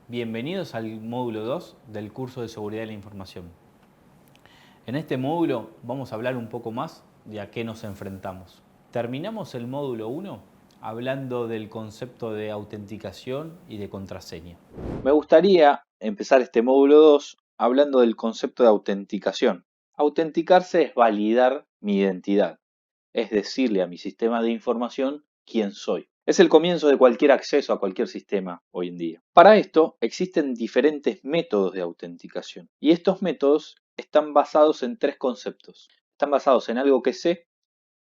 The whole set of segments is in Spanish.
Bienvenidos al módulo 2 del curso de Seguridad de la Información. En este módulo vamos a hablar un poco más de a qué nos enfrentamos. Terminamos el módulo 1 hablando del concepto de autenticación y de contraseña. Me gustaría empezar este módulo 2 hablando del concepto de autenticación. Autenticarse es validar mi identidad, es decirle a mi sistema de información quién soy. Es el comienzo de cualquier acceso a cualquier sistema hoy en día. Para esto existen diferentes métodos de autenticación y estos métodos están basados en tres conceptos. Están basados en algo que sé,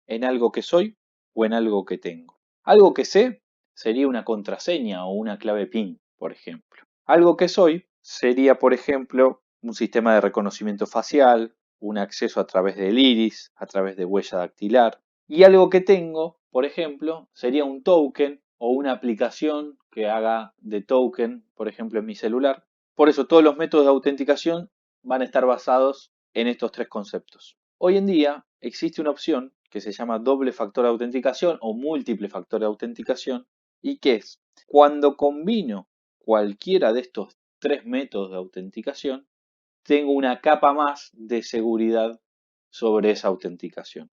en algo que soy o en algo que tengo. Algo que sé sería una contraseña o una clave PIN, por ejemplo. Algo que soy sería, por ejemplo, un sistema de reconocimiento facial, un acceso a través del iris, a través de huella dactilar. Y algo que tengo, por ejemplo, sería un token o una aplicación que haga de token, por ejemplo, en mi celular. Por eso todos los métodos de autenticación van a estar basados en estos tres conceptos. Hoy en día existe una opción que se llama doble factor de autenticación o múltiple factor de autenticación y que es cuando combino cualquiera de estos tres métodos de autenticación, tengo una capa más de seguridad sobre esa autenticación.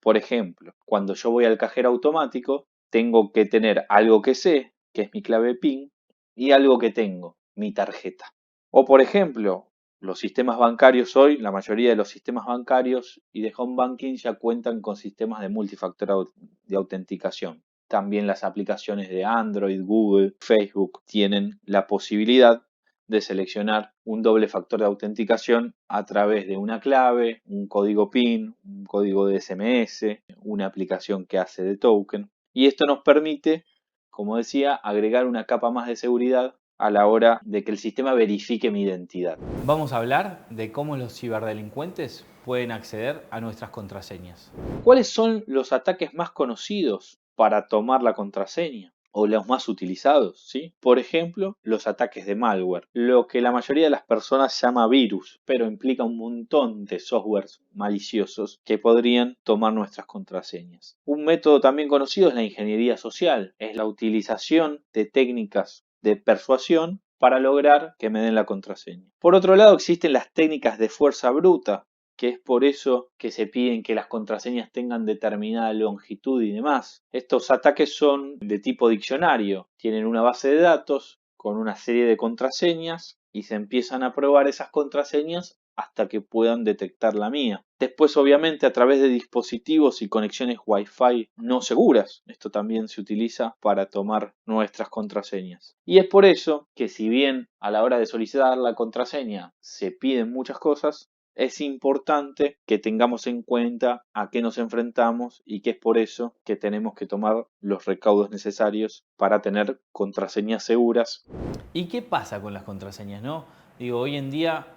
Por ejemplo, cuando yo voy al cajero automático, tengo que tener algo que sé, que es mi clave PIN, y algo que tengo, mi tarjeta. O por ejemplo, los sistemas bancarios hoy, la mayoría de los sistemas bancarios y de home banking ya cuentan con sistemas de multifactor de autenticación. También las aplicaciones de Android, Google, Facebook tienen la posibilidad de seleccionar un doble factor de autenticación a través de una clave, un código PIN, un código de SMS, una aplicación que hace de token. Y esto nos permite, como decía, agregar una capa más de seguridad a la hora de que el sistema verifique mi identidad. Vamos a hablar de cómo los ciberdelincuentes pueden acceder a nuestras contraseñas. ¿Cuáles son los ataques más conocidos para tomar la contraseña? O los más utilizados, ¿sí? Por ejemplo, los ataques de malware, lo que la mayoría de las personas llama virus, pero implica un montón de softwares maliciosos que podrían tomar nuestras contraseñas. Un método también conocido es la ingeniería social, es la utilización de técnicas de persuasión para lograr que me den la contraseña. Por otro lado, existen las técnicas de fuerza bruta, que es por eso que se piden que las contraseñas tengan determinada longitud y demás. Estos ataques son de tipo diccionario, tienen una base de datos con una serie de contraseñas y se empiezan a probar esas contraseñas hasta que puedan detectar la mía. Después, obviamente, a través de dispositivos y conexiones Wi-Fi no seguras. Esto también se utiliza para tomar nuestras contraseñas. Y es por eso que si bien a la hora de solicitar la contraseña se piden muchas cosas, es importante que tengamos en cuenta a qué nos enfrentamos y que es por eso que tenemos que tomar los recaudos necesarios para tener contraseñas seguras. ¿Y qué pasa con las contraseñas, no? Digo, hoy en día,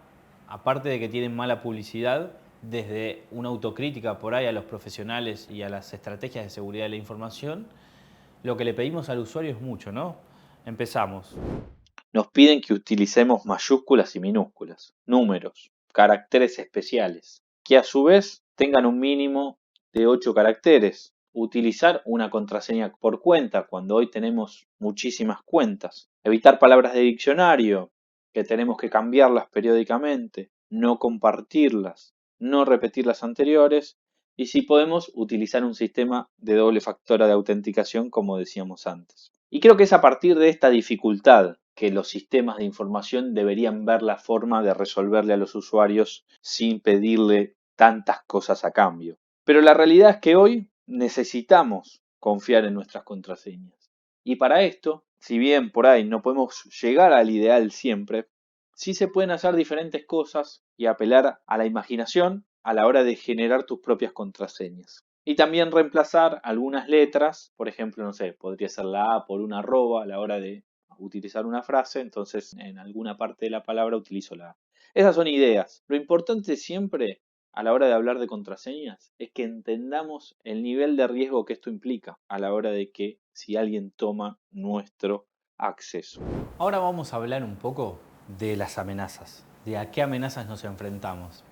aparte de que tienen mala publicidad, desde una autocrítica por ahí a los profesionales y a las estrategias de seguridad de la información, lo que le pedimos al usuario es mucho, ¿no? Empezamos. Nos piden que utilicemos mayúsculas y minúsculas, números, caracteres especiales, que a su vez tengan un mínimo de 8 caracteres. Utilizar una contraseña por cuenta cuando hoy tenemos muchísimas cuentas. Evitar palabras de diccionario, que tenemos que cambiarlas periódicamente. No compartirlas. No repetir las anteriores. Y si podemos, utilizar un sistema de doble factor de autenticación como decíamos antes. Y creo que es a partir de esta dificultad que los sistemas de información deberían ver la forma de resolverle a los usuarios sin pedirle tantas cosas a cambio. Pero la realidad es que hoy necesitamos confiar en nuestras contraseñas. Y para esto, si bien por ahí no podemos llegar al ideal siempre, sí se pueden hacer diferentes cosas y apelar a la imaginación a la hora de generar tus propias contraseñas. Y también reemplazar algunas letras, por ejemplo, no sé, podría ser la A por una arroba a la hora de utilizar una frase, entonces en alguna parte de la palabra utilizo la A. Esas son ideas. Lo importante siempre a la hora de hablar de contraseñas es que entendamos el nivel de riesgo que esto implica a la hora de que si alguien toma nuestro acceso. Ahora vamos a hablar un poco de las amenazas, de a qué amenazas nos enfrentamos.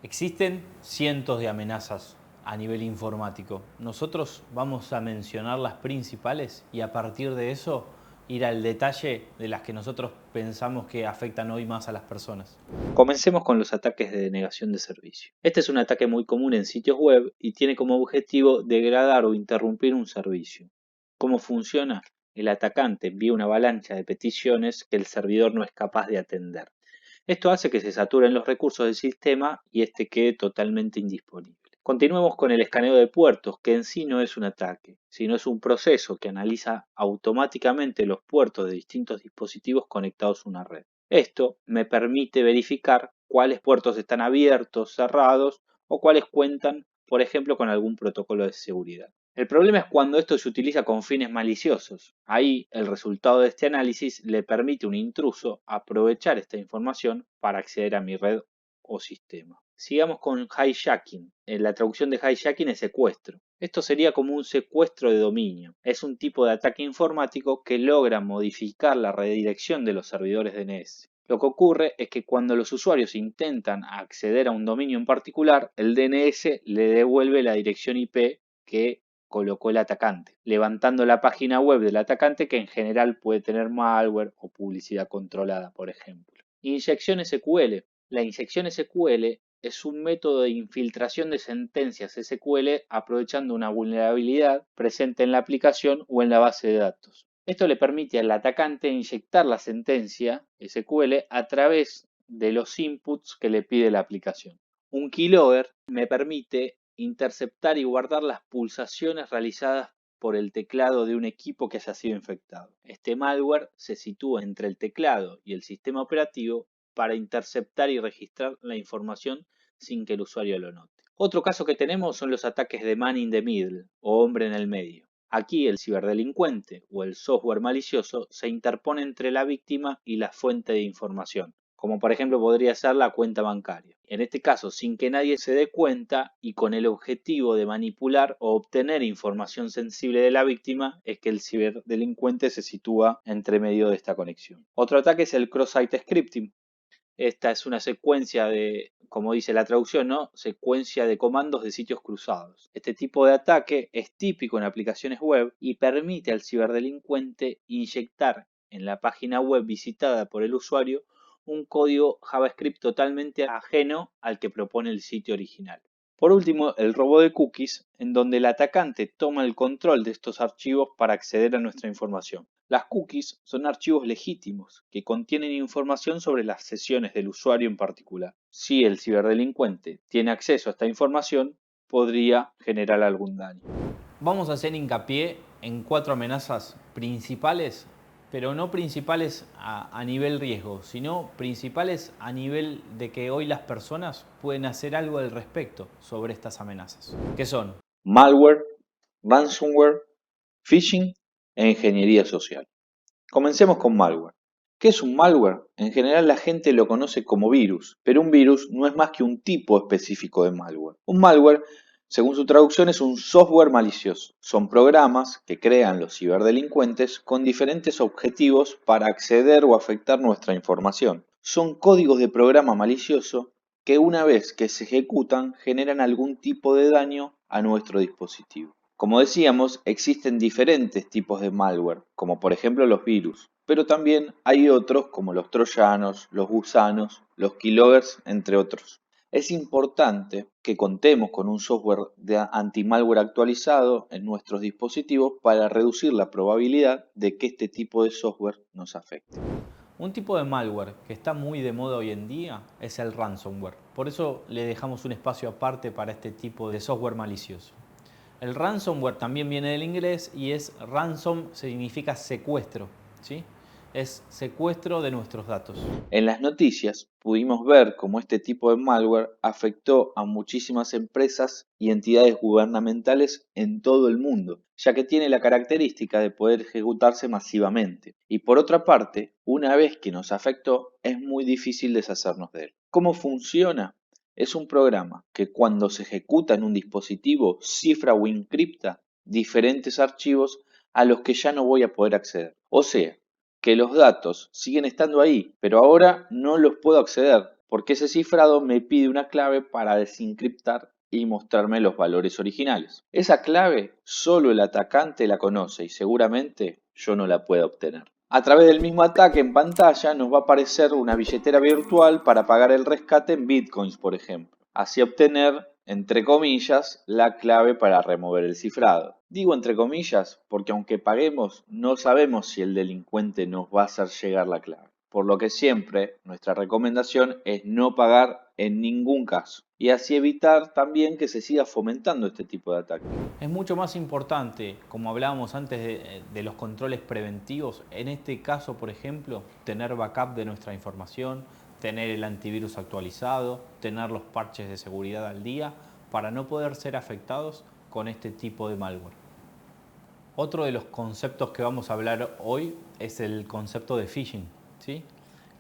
Existen cientos de amenazas a nivel informático. Nosotros vamos a mencionar las principales y a partir de eso ir al detalle de las que nosotros pensamos que afectan hoy más a las personas. Comencemos con los ataques de denegación de servicio. Este es un ataque muy común en sitios web y tiene como objetivo degradar o interrumpir un servicio. ¿Cómo funciona? El atacante envía una avalancha de peticiones que el servidor no es capaz de atender. Esto hace que se saturen los recursos del sistema y este quede totalmente indisponible. Continuemos con el escaneo de puertos, que en sí no es un ataque, sino es un proceso que analiza automáticamente los puertos de distintos dispositivos conectados a una red. Esto me permite verificar cuáles puertos están abiertos, cerrados o cuáles cuentan, por ejemplo, con algún protocolo de seguridad. El problema es cuando esto se utiliza con fines maliciosos. Ahí el resultado de este análisis le permite a un intruso aprovechar esta información para acceder a mi red o sistema. Sigamos con hijacking. La traducción de hijacking es secuestro. Esto sería como un secuestro de dominio. Es un tipo de ataque informático que logra modificar la redirección de los servidores DNS. Lo que ocurre es que cuando los usuarios intentan acceder a un dominio en particular, el DNS le devuelve la dirección IP que colocó el atacante, levantando la página web del atacante, que en general puede tener malware o publicidad controlada, por ejemplo. Inyección SQL. La inyección SQL es un método de infiltración de sentencias SQL aprovechando una vulnerabilidad presente en la aplicación o en la base de datos. Esto le permite al atacante inyectar la sentencia SQL a través de los inputs que le pide la aplicación. Un keylogger me permite interceptar y guardar las pulsaciones realizadas por el teclado de un equipo que haya sido infectado. Este malware se sitúa entre el teclado y el sistema operativo para interceptar y registrar la información sin que el usuario lo note. Otro caso que tenemos son los ataques de man in the middle o hombre en el medio. Aquí el ciberdelincuente o el software malicioso se interpone entre la víctima y la fuente de información, como por ejemplo podría ser la cuenta bancaria. En este caso, sin que nadie se dé cuenta y con el objetivo de manipular o obtener información sensible de la víctima, es que el ciberdelincuente se sitúa entre medio de esta conexión. Otro ataque es el cross-site scripting. Esta es una secuencia de, como dice la traducción, ¿no? Secuencia de comandos de sitios cruzados. Este tipo de ataque es típico en aplicaciones web y permite al ciberdelincuente inyectar en la página web visitada por el usuario un código JavaScript totalmente ajeno al que propone el sitio original. Por último, el robo de cookies, en donde el atacante toma el control de estos archivos para acceder a nuestra información. Las cookies son archivos legítimos que contienen información sobre las sesiones del usuario en particular. Si el ciberdelincuente tiene acceso a esta información, podría generar algún daño. Vamos a hacer hincapié en 4 amenazas principales, pero no principales a nivel riesgo, sino principales a nivel de que hoy las personas pueden hacer algo al respecto sobre estas amenazas. ¿Qué son? Malware, ransomware, phishing e ingeniería social. Comencemos con malware. ¿Qué es un malware? En general la gente lo conoce como virus, pero un virus no es más que un tipo específico de malware. Un malware, según su traducción, es un software malicioso. Son programas que crean los ciberdelincuentes con diferentes objetivos para acceder o afectar nuestra información. Son códigos de programa malicioso que una vez que se ejecutan generan algún tipo de daño a nuestro dispositivo. Como decíamos, existen diferentes tipos de malware, como por ejemplo los virus, pero también hay otros como los troyanos, los gusanos, los keyloggers, entre otros. Es importante que contemos con un software de anti-malware actualizado en nuestros dispositivos para reducir la probabilidad de que este tipo de software nos afecte. Un tipo de malware que está muy de moda hoy en día es el ransomware. Por eso le dejamos un espacio aparte para este tipo de software malicioso. El ransomware también viene del inglés y es ransom, significa secuestro, ¿sí? Es secuestro de nuestros datos. En las noticias pudimos ver cómo este tipo de malware afectó a muchísimas empresas y entidades gubernamentales en todo el mundo, ya que tiene la característica de poder ejecutarse masivamente. Y por otra parte, una vez que nos afectó, es muy difícil deshacernos de él. ¿Cómo funciona? Es un programa que cuando se ejecuta en un dispositivo cifra o encripta diferentes archivos a los que ya no voy a poder acceder. O sea, que los datos siguen estando ahí, pero ahora no los puedo acceder porque ese cifrado me pide una clave para desencriptar y mostrarme los valores originales. Esa clave solo el atacante la conoce y seguramente yo no la pueda obtener. A través del mismo ataque en pantalla nos va a aparecer una billetera virtual para pagar el rescate en bitcoins, por ejemplo. Así obtener, entre comillas, la clave para remover el cifrado. Digo entre comillas porque aunque paguemos, no sabemos si el delincuente nos va a hacer llegar la clave. Por lo que siempre nuestra recomendación es no pagar en ningún caso. Y así evitar también que se siga fomentando este tipo de ataques. Es mucho más importante, como hablábamos antes de los controles preventivos, en este caso, por ejemplo, tener backup de nuestra información, tener el antivirus actualizado, tener los parches de seguridad al día, para no poder ser afectados con este tipo de malware. Otro de los conceptos que vamos a hablar hoy es el concepto de phishing, ¿sí?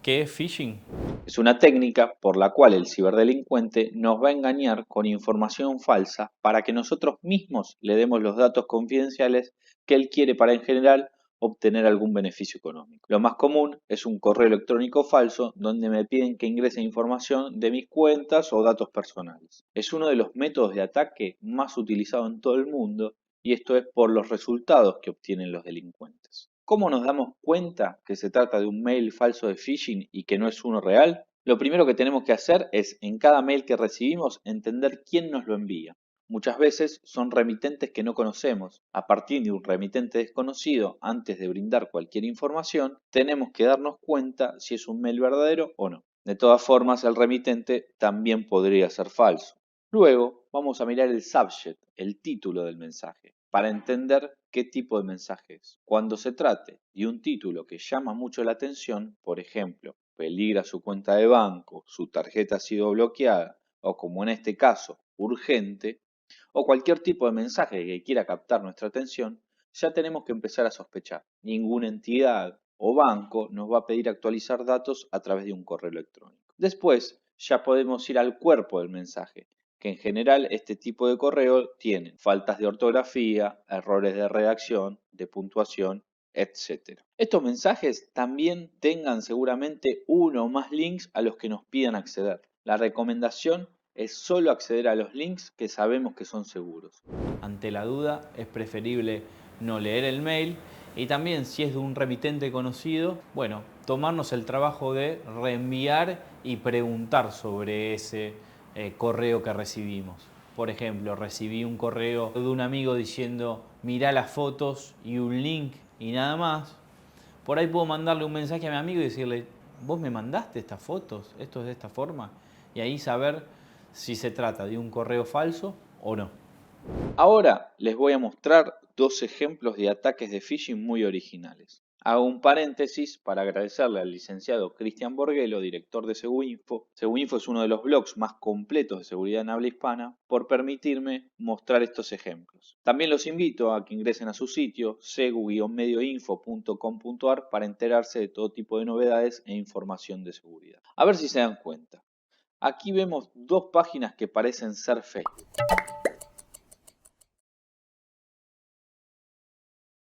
¿Qué es phishing? Es una técnica por la cual el ciberdelincuente nos va a engañar con información falsa para que nosotros mismos le demos los datos confidenciales que él quiere para en general obtener algún beneficio económico. Lo más común es un correo electrónico falso donde me piden que ingrese información de mis cuentas o datos personales. Es uno de los métodos de ataque más utilizados en todo el mundo y esto es por los resultados que obtienen los delincuentes. ¿Cómo nos damos cuenta que se trata de un mail falso de phishing y que no es uno real? Lo primero que tenemos que hacer es, en cada mail que recibimos, entender quién nos lo envía. Muchas veces son remitentes que no conocemos. A partir de un remitente desconocido, antes de brindar cualquier información, tenemos que darnos cuenta si es un mail verdadero o no. De todas formas, el remitente también podría ser falso. Luego, vamos a mirar el subject, el título del mensaje, para entender qué tipo de mensaje es. Cuando se trate de un título que llama mucho la atención, por ejemplo, peligra su cuenta de banco, su tarjeta ha sido bloqueada, o como en este caso, urgente, o cualquier tipo de mensaje que quiera captar nuestra atención, ya tenemos que empezar a sospechar. Ninguna entidad o banco nos va a pedir actualizar datos a través de un correo electrónico. Después, ya podemos ir al cuerpo del mensaje, que en general este tipo de correo tiene faltas de ortografía, errores de redacción, de puntuación, etc. Estos mensajes también tengan seguramente uno o más links a los que nos pidan acceder. La recomendación es solo acceder a los links que sabemos que son seguros. Ante la duda es preferible no leer el mail y también si es de un remitente conocido, bueno, tomarnos el trabajo de reenviar y preguntar sobre ese correo que recibimos. Por ejemplo, recibí un correo de un amigo diciendo mirá las fotos y un link y nada más. Por ahí puedo mandarle un mensaje a mi amigo y decirle, vos me mandaste estas fotos, esto es de esta forma, y ahí saber si se trata de un correo falso o no. Ahora les voy a mostrar dos ejemplos de ataques de phishing muy originales. Hago un paréntesis para agradecerle al licenciado Cristian Borguelo, director de Seguinfo. Seguinfo es uno de los blogs más completos de seguridad en habla hispana, por permitirme mostrar estos ejemplos. También los invito a que ingresen a su sitio segu-medioinfo.com.ar para enterarse de todo tipo de novedades e información de seguridad. A ver si se dan cuenta. Aquí vemos dos páginas que parecen ser fake,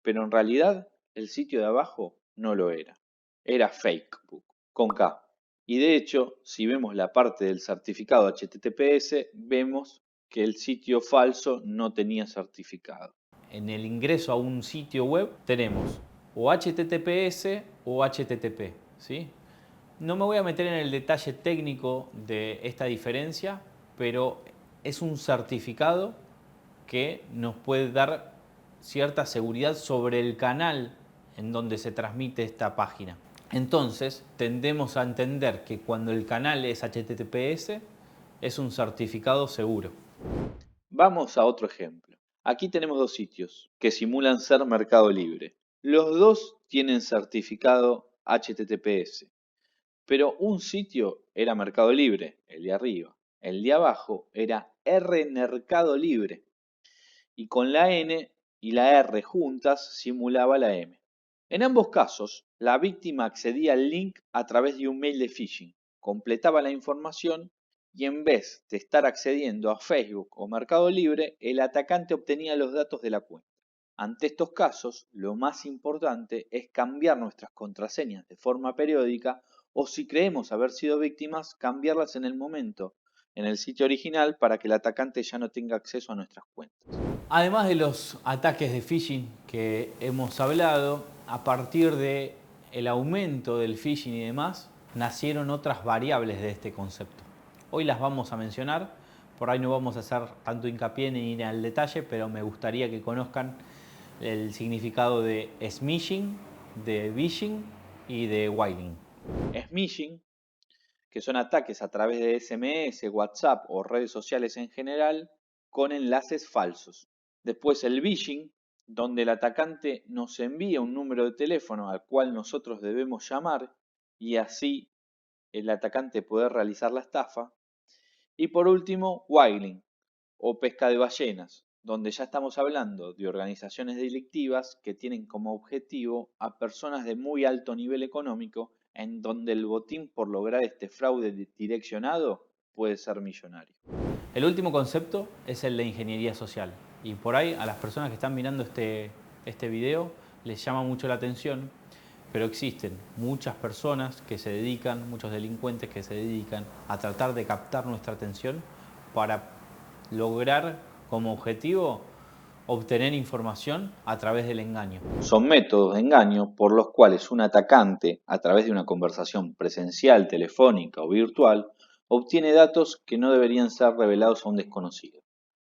pero en realidad el sitio de abajo no lo era. Era Facebook, con K. Y de hecho, si vemos la parte del certificado HTTPS, vemos que el sitio falso no tenía certificado. En el ingreso a un sitio web tenemos o HTTPS o HTTP, ¿sí? No me voy a meter en el detalle técnico de esta diferencia, pero es un certificado que nos puede dar cierta seguridad sobre el canal en donde se transmite esta página. Entonces, tendemos a entender que cuando el canal es HTTPS, es un certificado seguro. Vamos a otro ejemplo. Aquí tenemos dos sitios que simulan ser Mercado Libre. Los dos tienen certificado HTTPS, pero un sitio era Mercado Libre, el de arriba. El de abajo era Mercado Libre. Y con la N y la R juntas simulaba la M. En ambos casos, la víctima accedía al link a través de un mail de phishing, completaba la información y en vez de estar accediendo a Facebook o Mercado Libre, el atacante obtenía los datos de la cuenta. Ante estos casos, lo más importante es cambiar nuestras contraseñas de forma periódica o si creemos haber sido víctimas, cambiarlas en el momento en el sitio original para que el atacante ya no tenga acceso a nuestras cuentas. Además de los ataques de phishing que hemos hablado, a partir de el aumento del phishing y demás, nacieron otras variables de este concepto. Hoy las vamos a mencionar, por ahí no vamos a hacer tanto hincapié ni ir al detalle, pero me gustaría que conozcan el significado de smishing, de phishing y de whitening. Smishing, que son ataques a través de SMS, WhatsApp o redes sociales en general con enlaces falsos. Después el phishing, donde el atacante nos envía un número de teléfono al cual nosotros debemos llamar y así el atacante poder realizar la estafa. Y por último, whaling o pesca de ballenas, donde ya estamos hablando de organizaciones delictivas que tienen como objetivo a personas de muy alto nivel económico, en donde el botín por lograr este fraude direccionado puede ser millonario. El último concepto es el de ingeniería social. Y por ahí a las personas que están mirando este video les llama mucho la atención, pero existen muchas personas que se dedican, muchos delincuentes que se dedican a tratar de captar nuestra atención para lograr como objetivo obtener información a través del engaño. Son métodos de engaño por los cuales un atacante, a través de una conversación presencial, telefónica o virtual, obtiene datos que no deberían ser revelados a un desconocido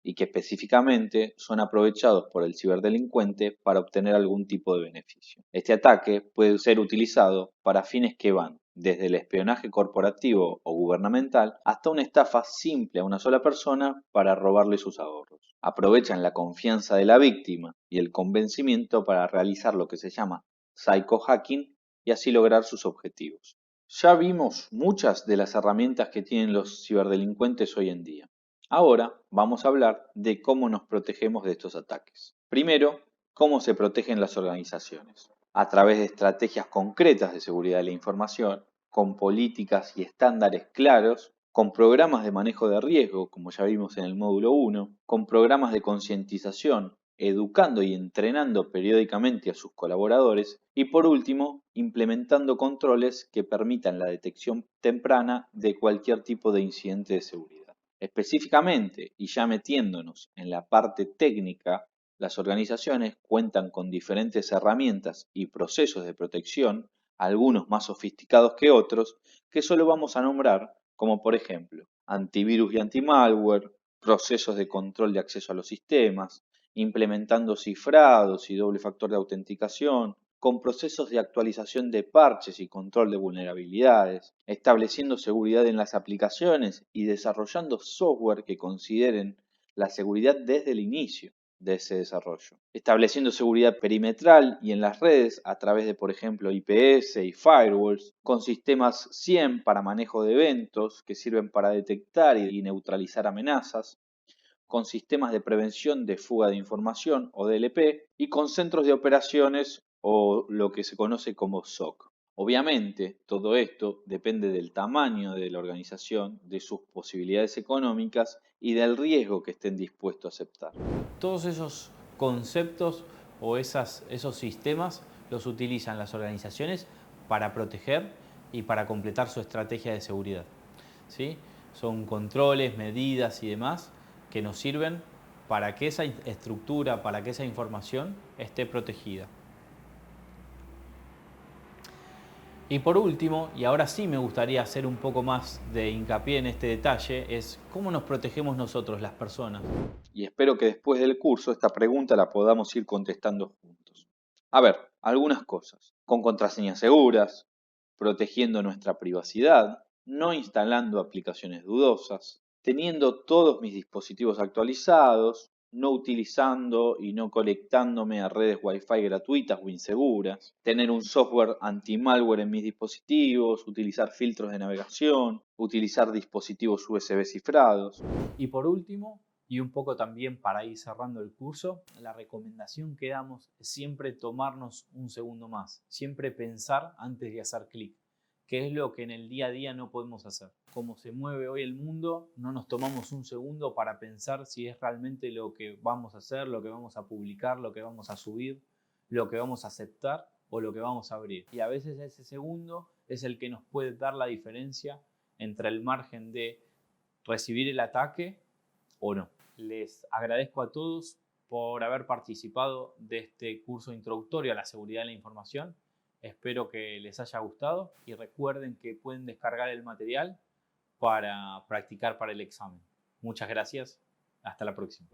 y que específicamente son aprovechados por el ciberdelincuente para obtener algún tipo de beneficio. Este ataque puede ser utilizado para fines que van desde el espionaje corporativo o gubernamental hasta una estafa simple a una sola persona para robarle sus ahorros. Aprovechan la confianza de la víctima y el convencimiento para realizar lo que se llama psycho-hacking y así lograr sus objetivos. Ya vimos muchas de las herramientas que tienen los ciberdelincuentes hoy en día. Ahora vamos a hablar de cómo nos protegemos de estos ataques. Primero, cómo se protegen las organizaciones. A través de estrategias concretas de seguridad de la información, con políticas y estándares claros, con programas de manejo de riesgo, como ya vimos en el módulo 1, con programas de concientización, educando y entrenando periódicamente a sus colaboradores y por último, implementando controles que permitan la detección temprana de cualquier tipo de incidente de seguridad. Específicamente, y ya metiéndonos en la parte técnica, las organizaciones cuentan con diferentes herramientas y procesos de protección, algunos más sofisticados que otros, que solo vamos a nombrar, como por ejemplo antivirus y antimalware, procesos de control de acceso a los sistemas, implementando cifrados y doble factor de autenticación, con procesos de actualización de parches y control de vulnerabilidades, estableciendo seguridad en las aplicaciones y desarrollando software que consideren la seguridad desde el inicio de ese desarrollo, estableciendo seguridad perimetral y en las redes a través de, por ejemplo, IPS y firewalls, con sistemas SIEM para manejo de eventos que sirven para detectar y neutralizar amenazas, con sistemas de prevención de fuga de información o DLP y con centros de operaciones o lo que se conoce como SOC. Obviamente, todo esto depende del tamaño de la organización, de sus posibilidades económicas y del riesgo que estén dispuestos a aceptar. Todos esos conceptos o esos sistemas los utilizan las organizaciones para proteger y para completar su estrategia de seguridad. ¿Sí? Son controles, medidas y demás que nos sirven para que esa estructura, para que esa información esté protegida. Y por último, y ahora sí me gustaría hacer un poco más de hincapié en este detalle, es cómo nos protegemos nosotros, las personas. Y espero que después del curso esta pregunta la podamos ir contestando juntos. A ver, algunas cosas. Con contraseñas seguras, protegiendo nuestra privacidad, no instalando aplicaciones dudosas, teniendo todos mis dispositivos actualizados, no utilizando y no conectándome a redes Wi-Fi gratuitas o inseguras, tener un software anti-malware en mis dispositivos, utilizar filtros de navegación, utilizar dispositivos USB cifrados. Y por último, y un poco también para ir cerrando el curso, la recomendación que damos es siempre tomarnos un segundo más, siempre pensar antes de hacer clic, que es lo que en el día a día no podemos hacer. Como se mueve hoy el mundo, no nos tomamos un segundo para pensar si es realmente lo que vamos a hacer, lo que vamos a publicar, lo que vamos a subir, lo que vamos a aceptar o lo que vamos a abrir. Y a veces ese segundo es el que nos puede dar la diferencia entre el margen de recibir el ataque o no. Les agradezco a todos por haber participado de este curso introductorio a la seguridad de la información. Espero que les haya gustado y recuerden que pueden descargar el material para practicar para el examen. Muchas gracias. Hasta la próxima.